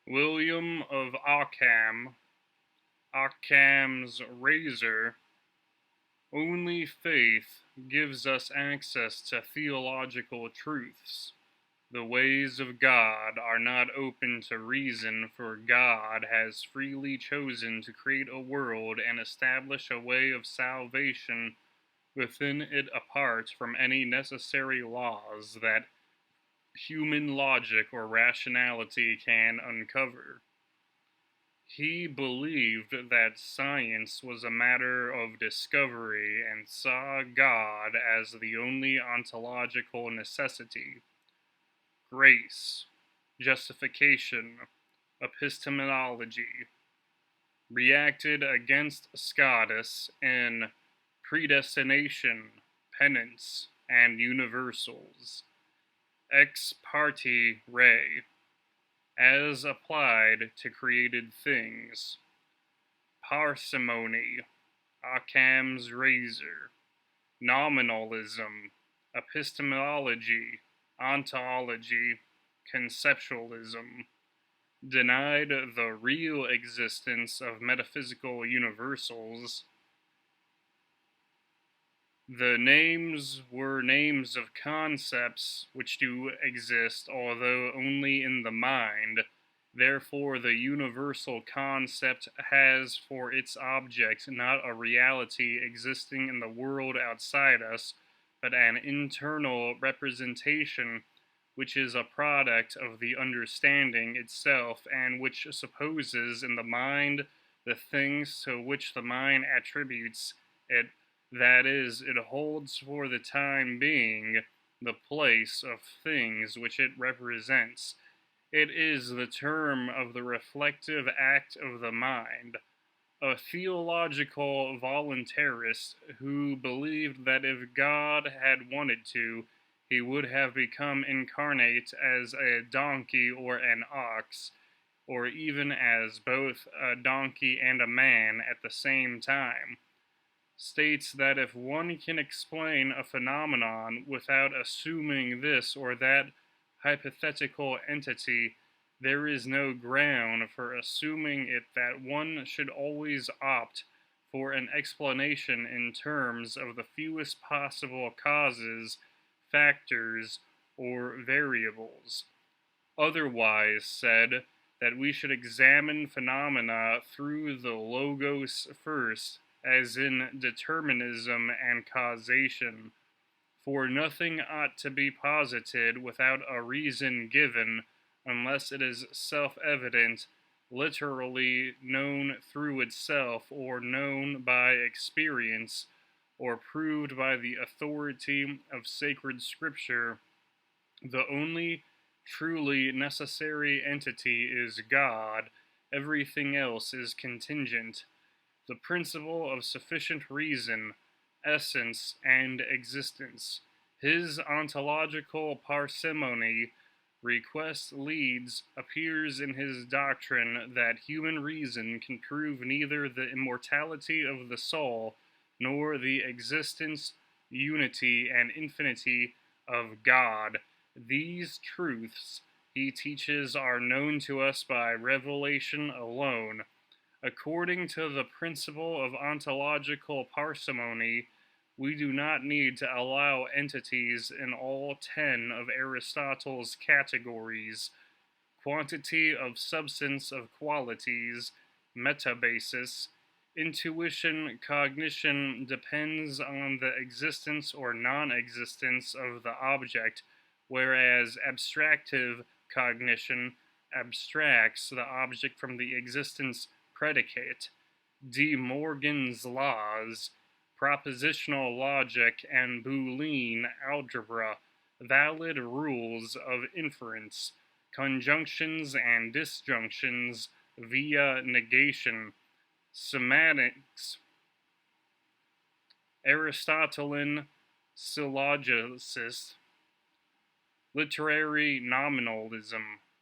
William of Ockham, Occam's razor, only faith gives us access to theological truths. The ways of God are not open to reason, for God has freely chosen to create a world and establish a way of salvation within it apart from any necessary laws that human logic or rationality can uncover. He believed that science was a matter of discovery and saw God as the only ontological necessity. Grace, justification, epistemology reacted against Scotus in predestination, penance, and universals. Ex parte re, as applied to created things. Parsimony, Occam's razor. Nominalism, epistemology, ontology, conceptualism. Denied the real existence of metaphysical universals. The names were names of concepts which do exist, although only in the mind. Therefore, the universal concept has for its object not a reality existing in the world outside us, but an internal representation which is a product of the understanding itself, and which supposes in the mind the things to which the mind attributes it. That is, it holds for the time being the place of things which it represents. It is the term of the reflective act of the mind. A theological voluntarist who believed that if God had wanted to, he would have become incarnate as a donkey or an ox, or even as both a donkey and a man at the same time, states that if one can explain a phenomenon without assuming this or that hypothetical entity, there is no ground for assuming it that one should always opt for an explanation in terms of the fewest possible causes, factors, or variables. Otherwise said, that we should examine phenomena through the logos first, as in determinism and causation, for nothing ought to be posited without a reason given, unless it is self-evident, literally known through itself, or known by experience, or proved by the authority of sacred scripture. The only truly necessary entity is God. Everything else is contingent. The principle of sufficient reason, essence, and existence. His ontological parsimony, request leads, appears in his doctrine that human reason can prove neither the immortality of the soul, nor the existence, unity, and infinity of God. These truths, he teaches, are known to us by revelation alone. According to the principle of ontological parsimony, we do not need to allow entities in all 10 of Aristotle's categories: quantity of substance of qualities, metabasis, intuition, cognition depends on the existence or non-existence of the object, whereas abstractive cognition abstracts the object from the existence predicate. De Morgan's laws, propositional logic, and Boolean algebra, valid rules of inference, conjunctions and disjunctions via negation, semantics, Aristotelian syllogisms, literary nominalism,